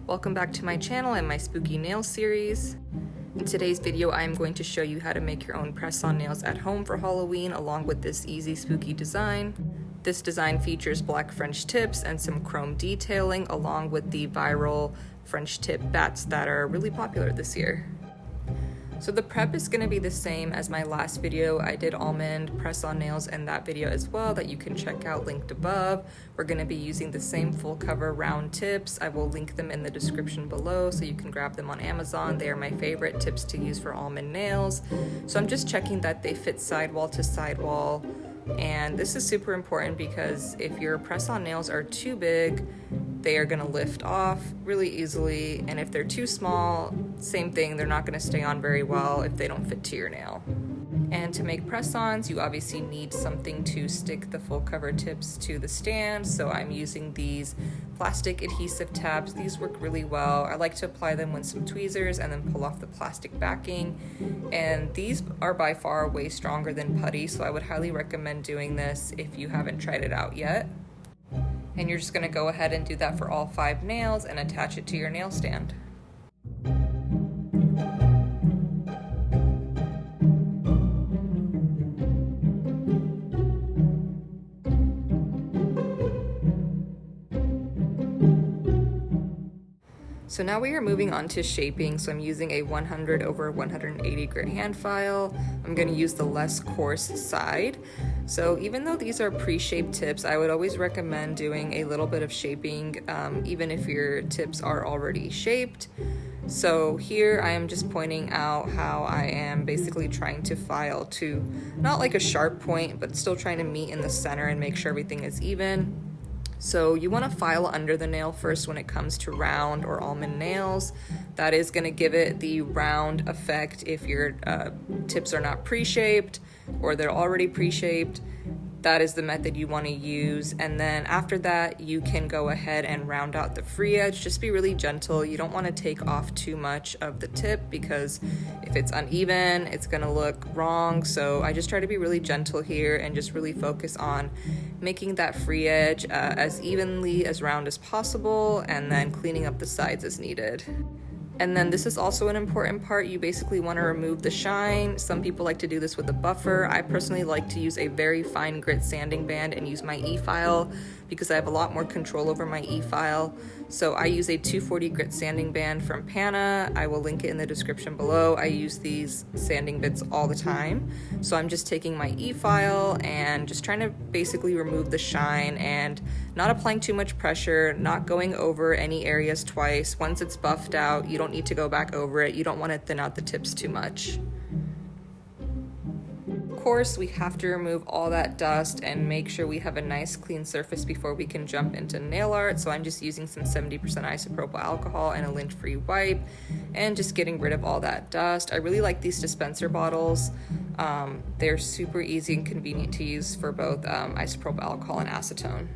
Welcome back to my channel and my spooky nail series. In today's video, I am going to show you how to make your own press-on nails at home for Halloween along with this easy spooky design. This design features black French tips and some chrome detailing along with the viral French tip bats that are really popular this year. So the prep is going to be the same as my last video. I did almond press-on nails in that video as well that you can check out linked above. We're going to be using the same full cover round tips. I will link them in the description below so you can grab them on Amazon. They are my favorite tips to use for almond nails. So I'm just checking that they fit sidewall to sidewall. And this is super important because if your press-on nails are too big, they are going to lift off really easily, and if they're too small, same thing, they're not going to stay on very well if they don't fit to your nail. And to make press-ons, you obviously need something to stick the full cover tips to the stand, so I'm using these plastic adhesive tabs. These work really well. I like to apply them with some tweezers and then pull off the plastic backing, and these are by far way stronger than putty, so I would highly recommend doing this if you haven't tried it out yet. And you're just going to go ahead and do that for all 5 nails and attach it to your nail stand. So now we are moving on to shaping. So I'm using a 100 over 180 grit hand file. I'm going to use the less coarse side. So even though these are pre-shaped tips, I would always recommend doing a little bit of shaping, even if your tips are already shaped. So here I am just pointing out how I am basically trying to file to not like a sharp point, but still trying to meet in the center and make sure everything is even. So you want to file under the nail first when it comes to round or almond nails. That is going to give it the round effect if your tips are not pre-shaped or they're already pre-shaped. That is the method you want to use, and then after that you can go ahead and round out the free edge. Just be really gentle. You don't want to take off too much of the tip because if it's uneven it's going to look wrong. So I just try to be really gentle here and just really focus on making that free edge as evenly as round as possible, and then cleaning up the sides as needed. And then this is also an important part. You basically want to remove the shine. Some people like to do this with a buffer. I personally like to use a very fine grit sanding band and use my e-file because I have a lot more control over my e-file. So I use a 240 grit sanding band from Pana. I will link it in the description below. I use these sanding bits all the time. So I'm just taking my e-file and just trying to basically remove the shine and not applying too much pressure, not going over any areas twice. Once it's buffed out, you don't need to go back over it. You don't want to thin out the tips too much. Of course, we have to remove all that dust and make sure we have a nice clean surface before we can jump into nail art. So I'm just using some 70% isopropyl alcohol and a lint-free wipe and just getting rid of all that dust. I really like these dispenser bottles. They're super easy and convenient to use for both isopropyl alcohol and acetone.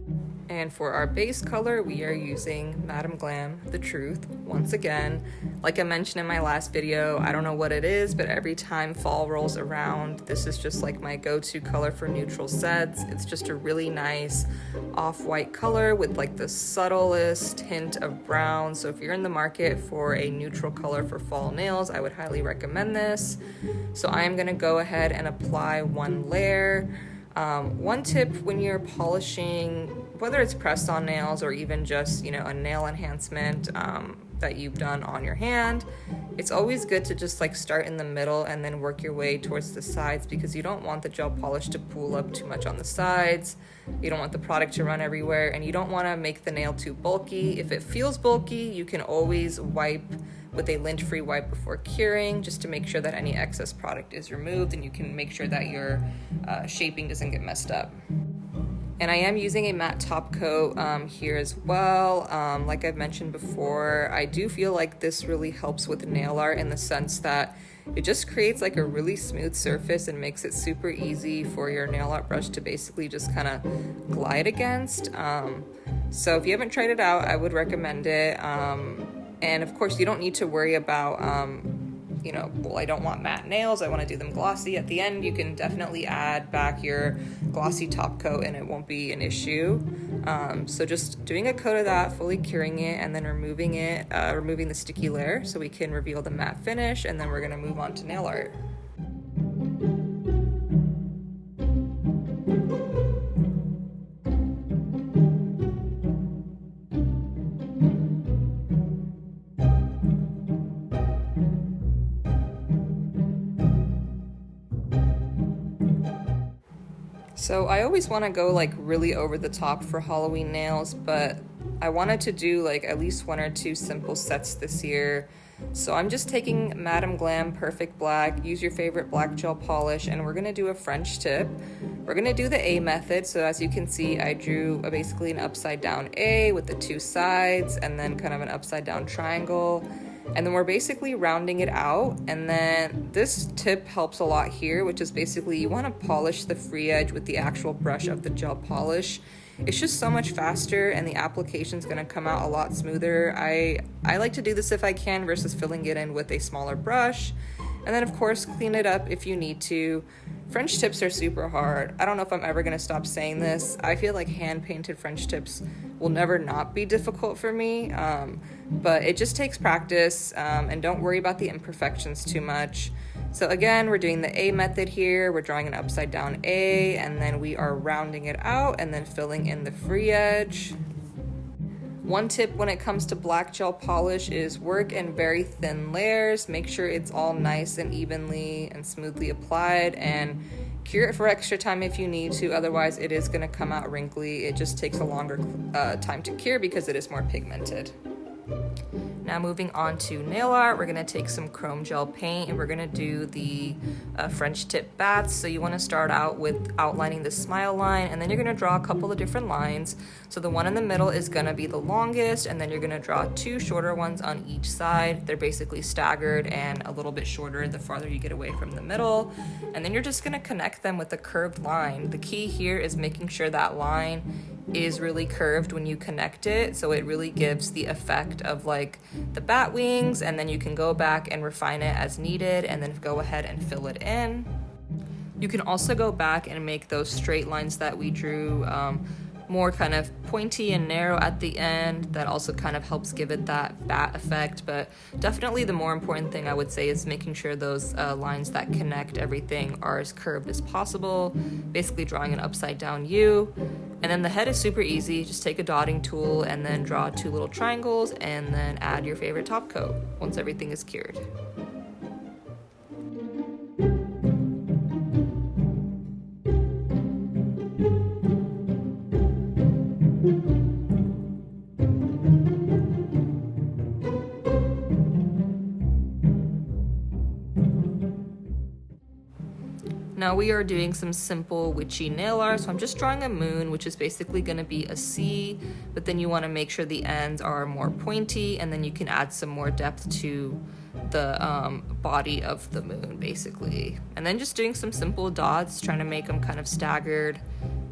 And for our base color, we are using Madam Glam, The Truth, once again. Like I mentioned in my last video, I don't know what it is, but every time fall rolls around, this is just like my go-to color for neutral sets. It's just a really nice off-white color with like the subtlest hint of brown. So if you're in the market for a neutral color for fall nails, I would highly recommend this. So I am gonna go ahead and apply one layer. One tip when you're polishing, whether it's press-on nails or even just, a nail enhancement that you've done on your hand, it's always good to just like start in the middle and then work your way towards the sides because you don't want the gel polish to pool up too much on the sides. You don't want the product to run everywhere, and you don't want to make the nail too bulky. If it feels bulky, you can always wipe with a lint-free wipe before curing just to make sure that any excess product is removed, and you can make sure that your shaping doesn't get messed up. And I am using a matte top coat here as well. Like I've mentioned before, I do feel like this really helps with nail art in the sense that it just creates like a really smooth surface and makes it super easy for your nail art brush to basically just kind of glide against. So if you haven't tried it out, I would recommend it. And of course, you don't need to worry about well, I don't want matte nails, I want to do them glossy at the end, you can definitely add back your glossy top coat and it won't be an issue. So just doing a coat of that, fully curing it, and then removing the sticky layer so we can reveal the matte finish, and then we're going to move on to nail art. So I always want to go like really over the top for Halloween nails, but I wanted to do like at least 1 or 2 simple sets this year. So I'm just taking Madame Glam Perfect Black, use your favorite black gel polish, and we're going to do a French tip. We're going to do the A method. So as you can see, I drew basically an upside down A with the 2 sides and then kind of an upside down triangle. And then we're basically rounding it out, and then this tip helps a lot here, which is basically you want to polish the free edge with the actual brush of the gel polish. It's just so much faster and the application is going to come out a lot smoother. I like to do this if I can versus filling it in with a smaller brush. And then of course clean it up if you need to. French tips are super hard. I don't know if I'm ever going to stop saying this. I feel like hand painted French tips will never not be difficult for me, but it just takes practice, and don't worry about the imperfections too much. So again, we're doing the A method here. We're drawing an upside down A, and then we are rounding it out and then filling in the free edge. One tip when it comes to black gel polish is work in very thin layers. Make sure it's all nice and evenly and smoothly applied, and cure it for extra time if you need to. Otherwise, it is going to come out wrinkly. It just takes a longer time to cure because it is more pigmented. Now moving on to nail art, we're going to take some chrome gel paint and we're going to do the French tip bats. So you want to start out with outlining the smile line, and then you're going to draw a couple of different lines. So the one in the middle is going to be the longest, and then you're going to draw 2 shorter ones on each side. They're basically staggered and a little bit shorter the farther you get away from the middle. And then you're just going to connect them with a curved line. The key here is making sure that line is really curved when you connect it, so it really gives the effect of like the bat wings, and then you can go back and refine it as needed and then go ahead and fill it in. You can also go back and make those straight lines that we drew more kind of pointy and narrow at the end. That also kind of helps give it that bat effect, but definitely the more important thing I would say is making sure those lines that connect everything are as curved as possible, basically drawing an upside down U. And then the head is super easy. Just take a dotting tool and then draw 2 little triangles and then add your favorite top coat once everything is cured. Now we are doing some simple witchy nail art, so I'm just drawing a moon, which is basically going to be a C, but then you want to make sure the ends are more pointy, and then you can add some more depth to the body of the moon, basically. And then just doing some simple dots, trying to make them kind of staggered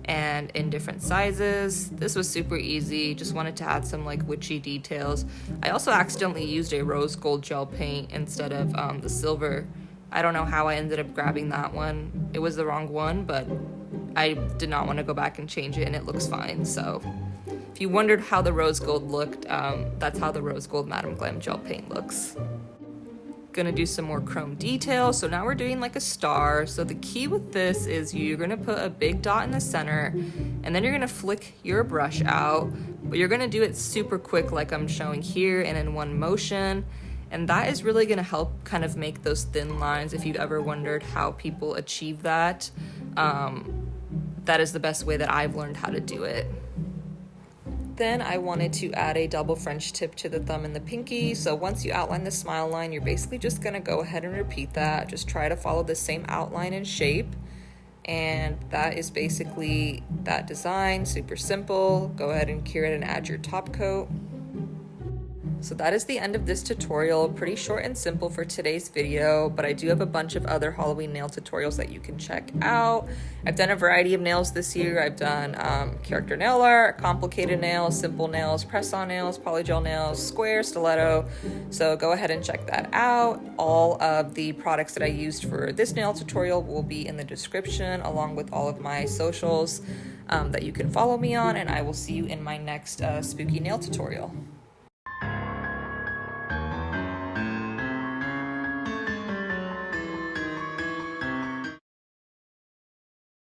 and in different sizes. This was super easy, just wanted to add some like witchy details. I also accidentally used a rose gold gel paint instead of the silver. I don't know how I ended up grabbing that one. It was the wrong one, but I did not want to go back and change it, and it looks fine. So if you wondered how the rose gold looked, that's how the rose gold Madame Glam gel paint looks. Gonna do some more chrome detail. So now we're doing like a star. So the key with this is you're gonna put a big dot in the center, and then you're gonna flick your brush out, but you're gonna do it super quick like I'm showing here and in one motion. And that is really gonna help kind of make those thin lines. If you've ever wondered how people achieve that, that is the best way that I've learned how to do it. Then I wanted to add a double French tip to the thumb and the pinky. So once you outline the smile line, you're basically just gonna go ahead and repeat that. Just try to follow the same outline and shape. And that is basically that design, super simple. Go ahead and cure it and add your top coat. So that is the end of this tutorial. Pretty short and simple for today's video, but I do have a bunch of other Halloween nail tutorials that you can check out. I've done a variety of nails this year. I've done character nail art, complicated nails, simple nails, press-on nails, polygel nails, square, stiletto. So go ahead and check that out. All of the products that I used for this nail tutorial will be in the description, along with all of my socials that you can follow me on, and I will see you in my next spooky nail tutorial.